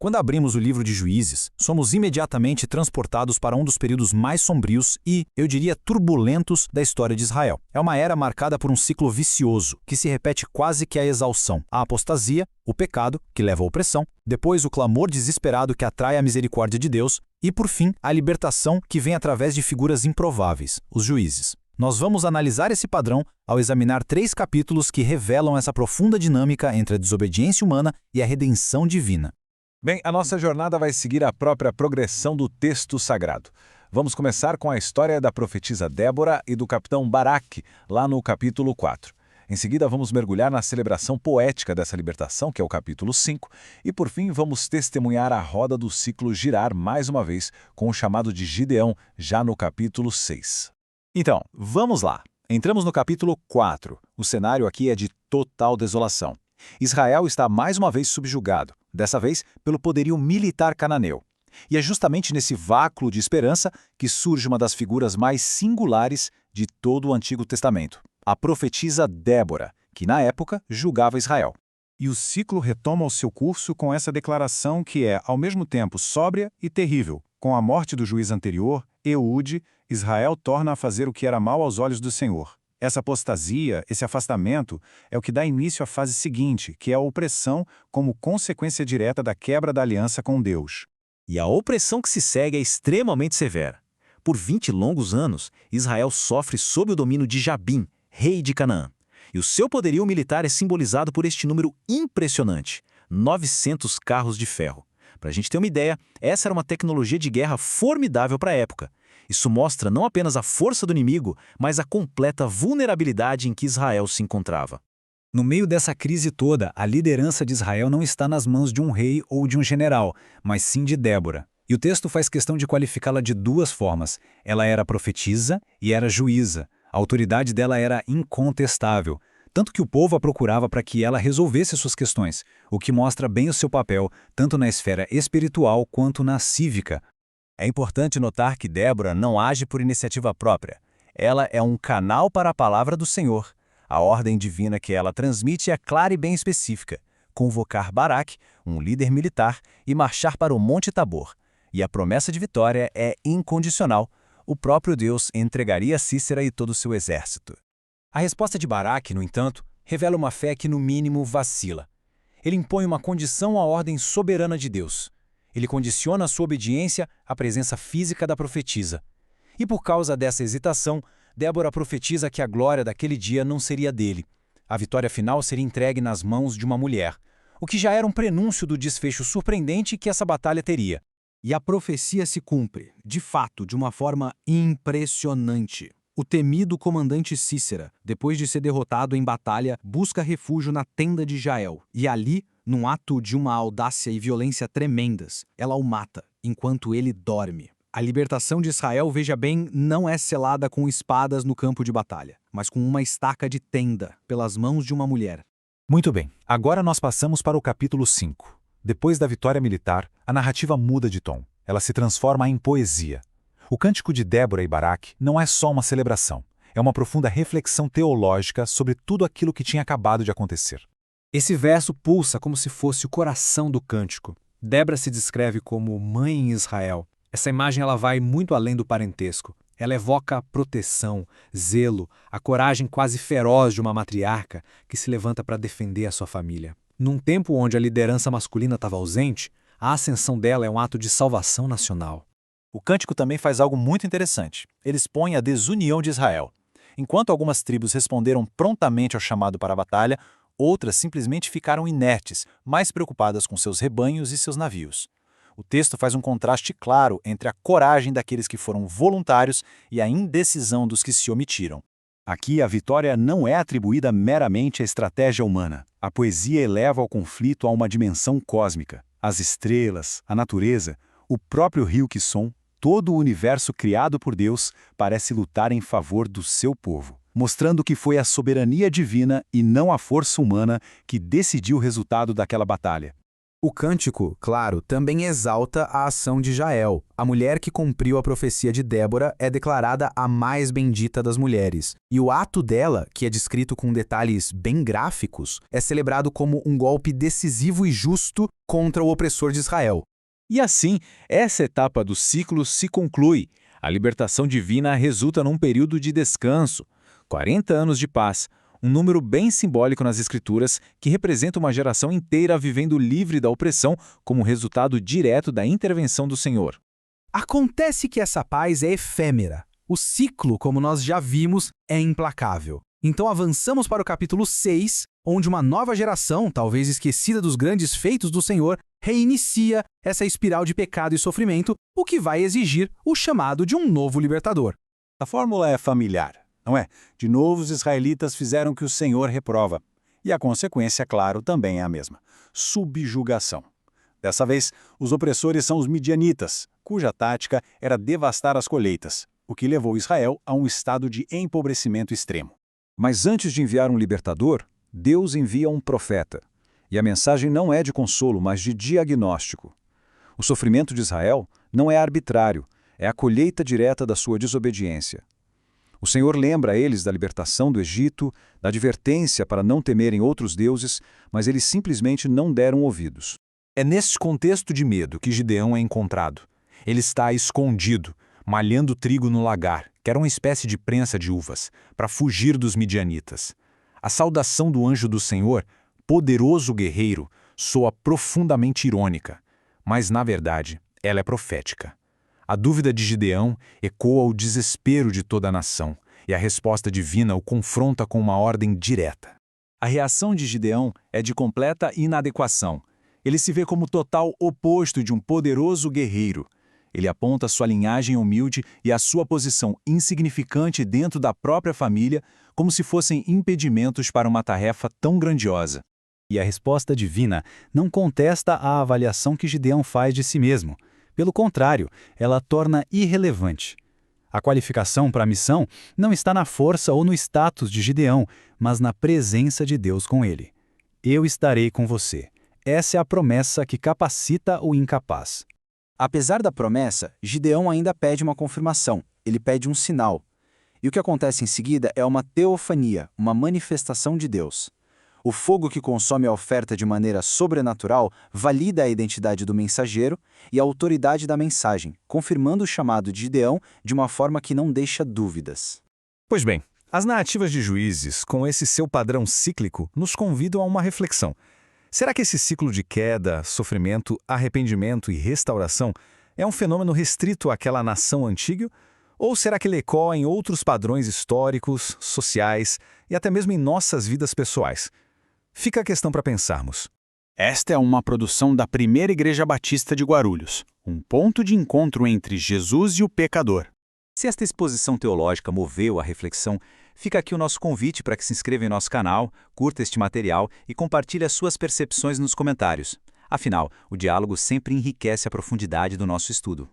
Quando abrimos o livro de Juízes, somos imediatamente transportados para um dos períodos mais sombrios e, eu diria, turbulentos da história de Israel. É uma era marcada por um ciclo vicioso, que se repete quase que à exaustão. A apostasia, o pecado, que leva à opressão, depois o clamor desesperado que atrai a misericórdia de Deus e, por fim, a libertação que vem através de figuras improváveis, os juízes. Nós vamos analisar esse padrão ao examinar 3 capítulos que revelam essa profunda dinâmica entre a desobediência humana e a redenção divina. Bem, a nossa jornada vai seguir a própria progressão do texto sagrado. Vamos começar com a história da profetisa Débora e do capitão Baraque, lá no capítulo 4. Em seguida, vamos mergulhar na celebração poética dessa libertação, que é o capítulo 5, e por fim vamos testemunhar a roda do ciclo girar mais uma vez com o chamado de Gideão, já no capítulo 6. Então, vamos lá. Entramos no capítulo 4. O cenário aqui é de total desolação. Israel está mais uma vez subjugado, dessa vez pelo poderio militar cananeu. E é justamente nesse vácuo de esperança que surge uma das figuras mais singulares de todo o Antigo Testamento, a profetisa Débora, que na época julgava Israel. E o ciclo retoma o seu curso com essa declaração que é, ao mesmo tempo, sóbria e terrível. Com a morte do juiz anterior, Eude, Israel torna a fazer o que era mal aos olhos do Senhor. Essa apostasia, esse afastamento, é o que dá início à fase seguinte, que é a opressão como consequência direta da quebra da aliança com Deus. E a opressão que se segue é extremamente severa. Por 20 longos anos, Israel sofre sob o domínio de Jabim, rei de Canaã. E o seu poderio militar é simbolizado por este número impressionante, 900 carros de ferro. Para a gente ter uma ideia, essa era uma tecnologia de guerra formidável para a época. Isso mostra não apenas a força do inimigo, mas a completa vulnerabilidade em que Israel se encontrava. No meio dessa crise toda, a liderança de Israel não está nas mãos de um rei ou de um general, mas sim de Débora. E o texto faz questão de qualificá-la de 2 formas. Ela era profetisa e era juíza. A autoridade dela era incontestável, tanto que o povo a procurava para que ela resolvesse suas questões, o que mostra bem o seu papel, tanto na esfera espiritual quanto na cívica. É importante notar que Débora não age por iniciativa própria. Ela é um canal para a palavra do Senhor. A ordem divina que ela transmite é clara e bem específica: convocar Baraque, um líder militar, e marchar para o Monte Tabor. E a promessa de vitória é incondicional. O próprio Deus entregaria Sísera e todo o seu exército. A resposta de Baraque, no entanto, revela uma fé que no mínimo vacila. Ele impõe uma condição à ordem soberana de Deus. Ele condiciona a sua obediência à presença física da profetisa. E por causa dessa hesitação, Débora profetiza que a glória daquele dia não seria dele. A vitória final seria entregue nas mãos de uma mulher, o que já era um prenúncio do desfecho surpreendente que essa batalha teria. E a profecia se cumpre, de fato, de uma forma impressionante. O temido comandante Sísera, depois de ser derrotado em batalha, busca refúgio na tenda de Jael, e ali, num ato de uma audácia e violência tremendas, ela o mata, enquanto ele dorme. A libertação de Israel, veja bem, não é selada com espadas no campo de batalha, mas com uma estaca de tenda, pelas mãos de uma mulher. Muito bem, agora nós passamos para o capítulo 5. Depois da vitória militar, a narrativa muda de tom. Ela se transforma em poesia. O cântico de Débora e Baraque não é só uma celebração. É uma profunda reflexão teológica sobre tudo aquilo que tinha acabado de acontecer. Esse verso pulsa como se fosse o coração do cântico. Débora se descreve como mãe em Israel. Essa imagem ela vai muito além do parentesco. Ela evoca a proteção, zelo, a coragem quase feroz de uma matriarca que se levanta para defender a sua família. Num tempo onde a liderança masculina estava ausente, a ascensão dela é um ato de salvação nacional. O cântico também faz algo muito interessante. Ele expõe a desunião de Israel. Enquanto algumas tribos responderam prontamente ao chamado para a batalha, outras simplesmente ficaram inertes, mais preocupadas com seus rebanhos e seus navios. O texto faz um contraste claro entre a coragem daqueles que foram voluntários e a indecisão dos que se omitiram. Aqui a vitória não é atribuída meramente à estratégia humana. A poesia eleva o conflito a uma dimensão cósmica. As estrelas, a natureza, o próprio rio Quisson, todo o universo criado por Deus parece lutar em favor do seu povo, mostrando que foi a soberania divina e não a força humana que decidiu o resultado daquela batalha. O cântico, claro, também exalta a ação de Jael. A mulher que cumpriu a profecia de Débora é declarada a mais bendita das mulheres. E o ato dela, que é descrito com detalhes bem gráficos, é celebrado como um golpe decisivo e justo contra o opressor de Israel. E assim, essa etapa do ciclo se conclui. A libertação divina resulta num período de descanso, 40 anos de paz, um número bem simbólico nas Escrituras que representa uma geração inteira vivendo livre da opressão como resultado direto da intervenção do Senhor. Acontece que essa paz é efêmera. O ciclo, como nós já vimos, é implacável. Então avançamos para o capítulo 6, onde uma nova geração, talvez esquecida dos grandes feitos do Senhor, reinicia essa espiral de pecado e sofrimento, o que vai exigir o chamado de um novo libertador. A fórmula é familiar, não é? De novo, os israelitas fizeram o que o Senhor reprova. E a consequência, claro, também é a mesma: subjugação. Dessa vez, os opressores são os midianitas, cuja tática era devastar as colheitas, o que levou Israel a um estado de empobrecimento extremo. Mas antes de enviar um libertador, Deus envia um profeta. E a mensagem não é de consolo, mas de diagnóstico. O sofrimento de Israel não é arbitrário, é a colheita direta da sua desobediência. O Senhor lembra a eles da libertação do Egito, da advertência para não temerem outros deuses, mas eles simplesmente não deram ouvidos. É neste contexto de medo que Gideão é encontrado. Ele está escondido, malhando trigo no lagar, que era uma espécie de prensa de uvas, para fugir dos midianitas. A saudação do anjo do Senhor, poderoso guerreiro, soa profundamente irônica, mas, na verdade, ela é profética. A dúvida de Gideão ecoa o desespero de toda a nação, e a resposta divina o confronta com uma ordem direta. A reação de Gideão é de completa inadequação. Ele se vê como total oposto de um poderoso guerreiro. Ele aponta sua linhagem humilde e a sua posição insignificante dentro da própria família como se fossem impedimentos para uma tarefa tão grandiosa. E a resposta divina não contesta a avaliação que Gideão faz de si mesmo. Pelo contrário, ela a torna irrelevante. A qualificação para a missão não está na força ou no status de Gideão, mas na presença de Deus com ele. Eu estarei com você. Essa é a promessa que capacita o incapaz. Apesar da promessa, Gideão ainda pede uma confirmação. Ele pede um sinal. E o que acontece em seguida é uma teofania, uma manifestação de Deus. O fogo que consome a oferta de maneira sobrenatural valida a identidade do mensageiro e a autoridade da mensagem, confirmando o chamado de Gideão de uma forma que não deixa dúvidas. Pois bem, as narrativas de Juízes, com esse seu padrão cíclico, nos convidam a uma reflexão. Será que esse ciclo de queda, sofrimento, arrependimento e restauração é um fenômeno restrito àquela nação antiga? Ou será que ele ecoa em outros padrões históricos, sociais e até mesmo em nossas vidas pessoais? Fica a questão para pensarmos. Esta é uma produção da Primeira Igreja Batista de Guarulhos, um ponto de encontro entre Jesus e o pecador. Se esta exposição teológica moveu a reflexão, fica aqui o nosso convite para que se inscreva em nosso canal, curta este material e compartilhe as suas percepções nos comentários. Afinal, o diálogo sempre enriquece a profundidade do nosso estudo.